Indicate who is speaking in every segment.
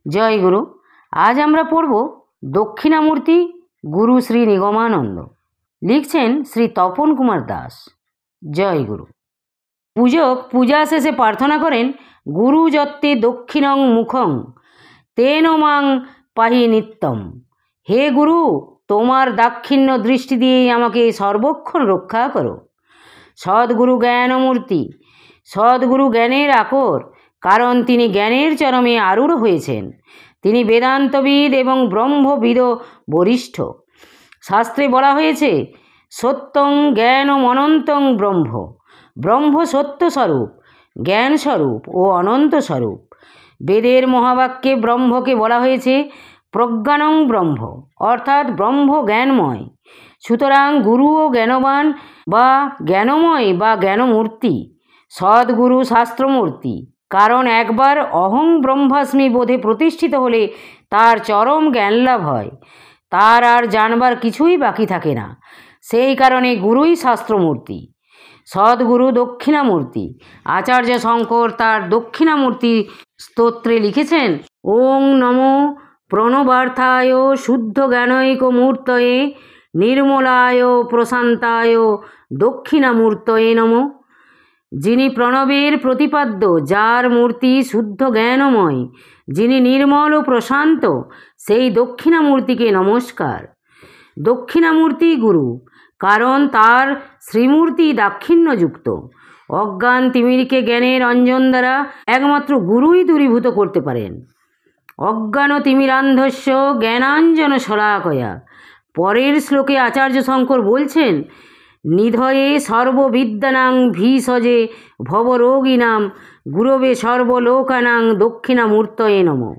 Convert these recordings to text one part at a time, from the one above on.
Speaker 1: জয় গুরু। আজ আমরা পড়ব দক্ষিণামূর্তি গুরু শ্রী নিগমানন্দ। লিখছেন শ্রী তপন কুমার দাস। জয় গুরু। পূজক পূজা শেষে প্রার্থনা করেন, গুরু যত্তে দক্ষিণং মুখং তেন মাং পাহি নিত্যম। হে গুরু, তোমার দাক্ষিণ্য দৃষ্টি দিয়েই আমাকে সর্বক্ষণ রক্ষা করো। সদ্গুরু জ্ঞানমূর্তি। সদ্গুরু জ্ঞানের আকর, কারণ তিনি জ্ঞানের চরমে আরূঢ় হয়েছেন। তিনি বেদান্তবিদ এবং ব্রহ্মবিদ বরিষ্ঠ। শাস্ত্রে বলা হয়েছে, সত্যং জ্ঞানম অনন্তং ব্রহ্ম। ব্রহ্ম সত্যস্বরূপ, জ্ঞানস্বরূপ ও অনন্ত স্বরূপ। বেদের মহাবাক্যে ব্রহ্মকে বলা হয়েছে প্রজ্ঞানং ব্রহ্ম, অর্থাৎ ব্রহ্ম জ্ঞানময়। সুতরাং গুরুও জ্ঞানবান বা জ্ঞানময় বা জ্ঞানমূর্তি। সদ্গুরু শাস্ত্রমূর্তি, কারণ একবার অহং ব্রহ্মাস্মি বোধে প্রতিষ্ঠিত হলে তার চরম জ্ঞান লাভ হয়, তার আর জানবার কিছুই বাকি থাকে না। সেই কারণে গুরুই শাস্ত্রমূর্তি। সদ্গুরু দক্ষিণামূর্তি। আচার্য শঙ্কর তার দক্ষিণামূর্তি স্তোত্রে লিখেছেন, ওং নমো প্রণবার্থায় শুদ্ধ জ্ঞানৈক মূর্তয়ে নির্মলায় প্রশান্তায় দক্ষিণামূর্তয়ে নমঃ। যিনি প্রণবের প্রতিপাদ্য, যার মূর্তি শুদ্ধ জ্ঞানময়, যিনি নির্মল ও প্রশান্ত, সেই দক্ষিণামূর্তিকে নমস্কার। দক্ষিণামূর্তি গুরু, কারণ তার শ্রীমূর্তি দাক্ষিণ্যযুক্ত। অজ্ঞান তিমিরকে জ্ঞানের অঞ্জন দ্বারা একমাত্র গুরুই দূরীভূত করতে পারেন। অজ্ঞান তিমিরান্ধস্য জ্ঞানাঞ্জন শলাকয়া। পরের শ্লোকে আচার্য শঙ্কর বলছেন, নিধয়ে সর্ববিদ্যানাং ভীষজে ভবরোগিনাম গুরবে সর্বলোকানাং দক্ষিণামূর্তয়ে নমঃ।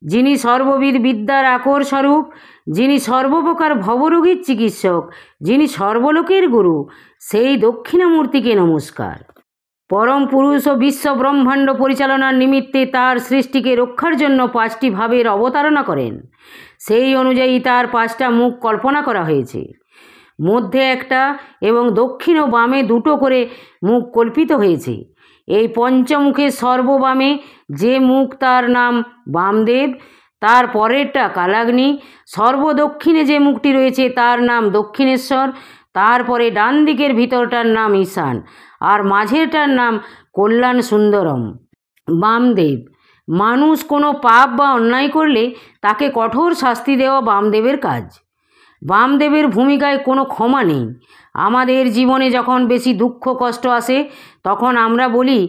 Speaker 1: যিনি সর্ববিদ বিদ্যার আকর স্বরূপ, যিনি সর্বপ্রকার ভবরোগীর চিকিৎসক, যিনি সর্বলোকের গুরু, সেই দক্ষিণামূর্তিকে নমস্কার। পরম পুরুষ ও বিশ্ব ব্রহ্মাণ্ড পরিচালনার নিমিত্তে তার সৃষ্টিকে রক্ষার জন্য 5টি ভাবের অবতারণা করেন। সেই অনুযায়ী তার 5টা মুখ কল্পনা করা হয়েছে। মধ্যে একটা এবং দক্ষিণ ও বামে 2টো করে মুখ কল্পিত হয়েছে। এই পঞ্চমুখের সর্ববামে যে মুখ, তার নাম বামদেব। তার পরেরটা কালাগ্নি। সর্বদক্ষিণে যে মুখটি রয়েছে তার নাম দক্ষিণেশ্বর। তারপরে ডান দিকের ভিতরটার নাম ঈশান, আর মাঝেরটার নাম কল্যাণ সুন্দরম। বামদেব। মানুষ কোনো পাপ বা অন্যায় করলে তাকে কঠোর শাস্তি দেওয়া বামদেবের কাজ। বামদেবের ভূমিকায় কোনো ক্ষমা নেই। আমাদের জীবনে যখন বেশি দুঃখ কষ্ট আসে, তখন আমরা বলি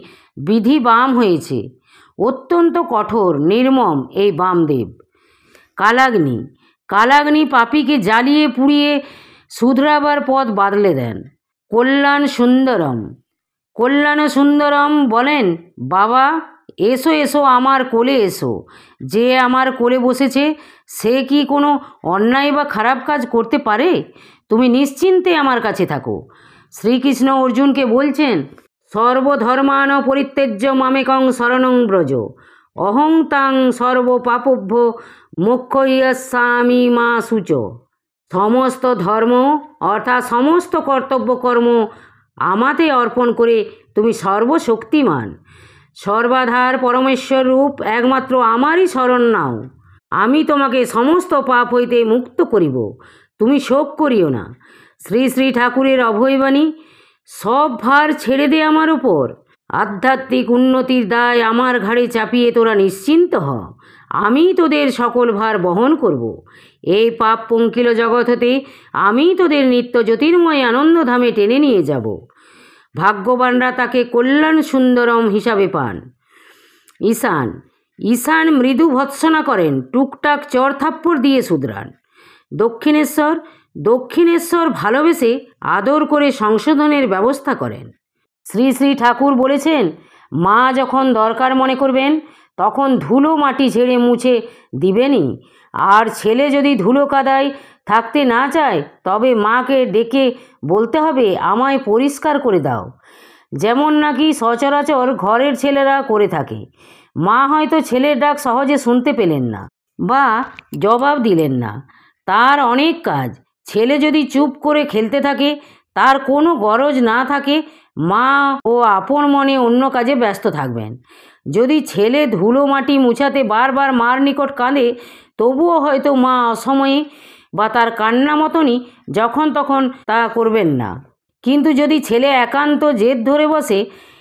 Speaker 1: বিধি বাম হয়েছে। অত্যন্ত কঠোর নির্মম এই বামদেব। কালাগ্নি। কালাগ্নি পাপীকে জ্বালিয়ে পুড়িয়ে শুধরাবার পথ বাতলে দেন। কল্যাণ সুন্দরম। কল্যাণ সুন্দরম বলেন, বাবা এসো এসো আমার কোলে এসো। যে আমার কোলে বসেছে সে কি কোনো অন্যায় বা খারাপ কাজ করতে পারে? তুমি নিশ্চিন্তে আমার কাছে থাকো। শ্রীকৃষ্ণ অর্জুনকে বলছেন, সর্বধর্মান পরিত্যজ্য মামেকং শরণং ব্রজ অহং তাং সর্বপাপভ্য মোক্ষয়িষ্যামি মা শুচ। সমস্ত ধর্ম অর্থাৎ সমস্ত কর্তব্য কর্ম আমাতে অর্পণ করে তুমি সর্বশক্তিমান সর্বাধার পরমেশ্বর রূপ একমাত্র আমারই শরণ নাও। আমি তোমাকে সমস্ত পাপ হইতে মুক্ত করিব, তুমি শোক করিও না। শ্রী শ্রী ঠাকুরের অভয়বাণী, সব ভার ছেড়ে দে আমার উপর। আধ্যাত্মিক উন্নতির দায় আমার ঘাড়ে চাপিয়ে তোরা নিশ্চিন্ত হ। আমি তোদের সকল ভার বহন করব। এই পাপ পঙ্কিল জগৎ হতে আমি তোদের নিত্য জ্যোতির্ময় আনন্দধামে টেনে নিয়ে যাব। ভাগ্যবানরা তাকে কল্যাণ সুন্দরম হিসাবে পান। ঈশান। ঈশান মৃদু ভৎসনা করেন, টুকটাক চর থাপ্পড় দিয়ে শুধরান। দক্ষিণেশ্বর। দক্ষিণেশ্বর ভালোবেসে আদর করে সংশোধনের ব্যবস্থা করেন। শ্রী শ্রী ঠাকুর বলেছেন, মা যখন দরকার মনে করবেন তখন ধুলো মাটি ঝেড়ে মুছে দিবেনই। আর ছেলে যদি ধুলো কাদায় থাকতে না চায়, তবে মাকে ডেকে বলতে হবে, আমায় পরিষ্কার করে দাও। যেমন নাকি সচরাচর ঘরের ছেলেরা করে থাকে। মা হয়তো ছেলের ডাক সহজে শুনতে পেলেন না বা জবাব দিলেন না। তার অনেক কাজ। ছেলে যদি চুপ করে খেলতে থাকে, তার কোনো গরজ না থাকে, মা ও আপন মনে অন্য কাজে ব্যস্ত থাকবেন। যদি ছেলে ধুলো মাটি মুছাতে বারবার মার নিকট কাঁদে, তবুও হয়তো মা অসময়ে বা তার কান্না মতনই যখন তখন তা করবেন না। কিন্তু যদি ছেলে একান্ত জেদ ধরে বসে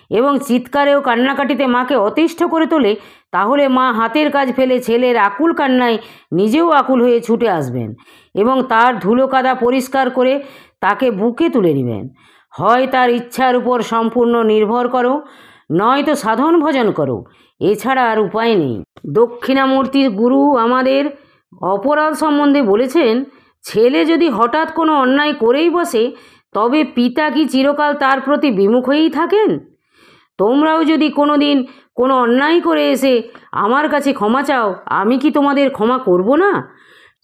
Speaker 1: এবং চিৎকারে ও কান্নাকাটিতে মাকে অতিষ্ঠ করে তোলে, তাহলে মা হাতের কাজ ফেলে ছেলের আকুল কান্নায় নিজেও আকুল হয়ে ছুটে আসবেন এবং তার ধুলো কাদা পরিষ্কার করে তাকে বুকে তুলে নেবেন। হয় তার ইচ্ছার উপর সম্পূর্ণ নির্ভর করো, নয়তো সাধন ভজন করো, এছাড়া আর উপায় নেই। দক্ষিণামূর্তির গুরু আমাদের অপরাধ সম্বন্ধে বলেছেন, ছেলে যদি হঠাৎ কোনো অন্যায় করেই বসে, তবে পিতা কি চিরকাল তার প্রতি বিমুখ হয়েই থাকেন? তোমরাও যদি কোনো দিন কোনো অন্যায় করে এসে আমার কাছে ক্ষমা চাও, আমি কি তোমাদের ক্ষমা করব না?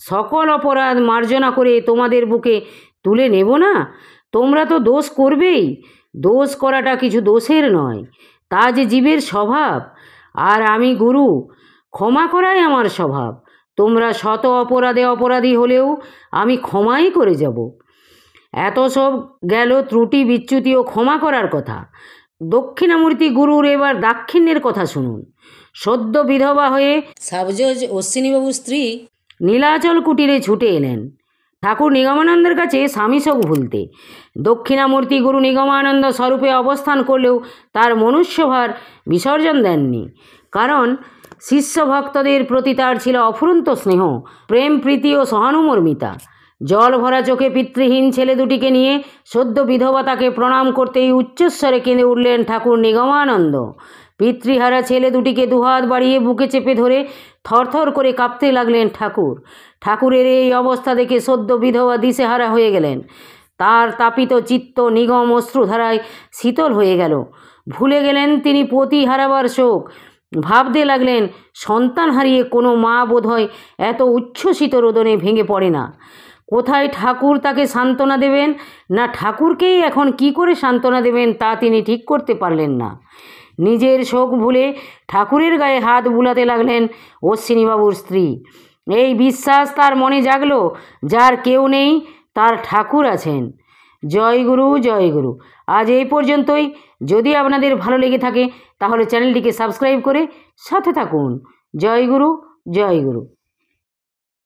Speaker 1: সকল অপরাধ মার্জনা করে তোমাদের বুকে তুলে নেব না? তোমরা তো দোষ করবেই। দোষ করাটা কিছু দোষের নয়, তা যে জীবের স্বভাব। আর আমি গুরু, ক্ষমা করাই আমার স্বভাব। তোমরা শত অপরাধে অপরাধী হলেও আমি ক্ষমাই করে যাব। এত সব গেল ত্রুটি বিচ্যুতি ও ক্ষমা করার কথা। দক্ষিণামূর্তি গুরুর এবার দাক্ষিণ্যের কথা শুনুন। সদ্য বিধবা হয়ে সাবজজ অশ্বিনীবাবুর স্ত্রী নীলাচল কুটিরে ছুটে এলেন ঠাকুর নিগমানন্দের কাছে স্বামীশোক ভুলতে। দক্ষিণামূর্তি গুরু নিগমানন্দ স্বরূপে অবস্থান করলেও তার মনুষ্যভার বিসর্জন দেননি, কারণ শিষ্য ভক্তদের প্রতি তার ছিল অফুরন্ত স্নেহ, প্রেম, প্রীতি ও সহানুমর্মিতা। জল ভরা চোখে পিতৃহীন ছেলে দুটিকে নিয়ে সদ্য বিধবা তাকে প্রণাম করতেই উচ্চস্বরে কেঁদে উঠলেন ঠাকুর নিগমানন্দ। পিতৃহারা ছেলে দুটিকে দুহাত বাড়িয়ে বুকে চেপে ধরে থরথর করে কাঁপতে লাগলেন ঠাকুর। ঠাকুরের এই অবস্থা দেখে সদ্য বিধবা দিশেহারা হয়ে গেলেন। তার তাপিত চিত্ত নিগম অশ্রুধারায় শীতল হয়ে গেল। ভুলে গেলেন তিনি পতি হারাবার শোক। ভাবতে লাগলেন, সন্তান হারিয়ে কোনো মা বোধহয় এত উচ্ছ্বসিত রোদনে ভেঙে পড়ে না। কোথায় ঠাকুর তাকে সান্ত্বনা দেবেন, না ঠাকুরকেই এখন কি করে সান্ত্বনা দেবেন তা তিনি ঠিক করতে পারলেন না। নিজের শোক ভুলে ঠাকুরের গায়ে হাত বুলাতে লাগলেন অশ্বিনীবাবুর স্ত্রী। এই বিশ্বাস তার মনে জাগলো, যার কেউ নেই তার ঠাকুর আছেন। জয় গুরু, জয় গুরু। আজ এই পর্যন্তই। যদি আপনাদের ভালো লেগে থাকে তাহলে চ্যানেলটিকে সাবস্ক্রাইব করে সাথে থাকুন। জয় গুরু, জয় গুরু।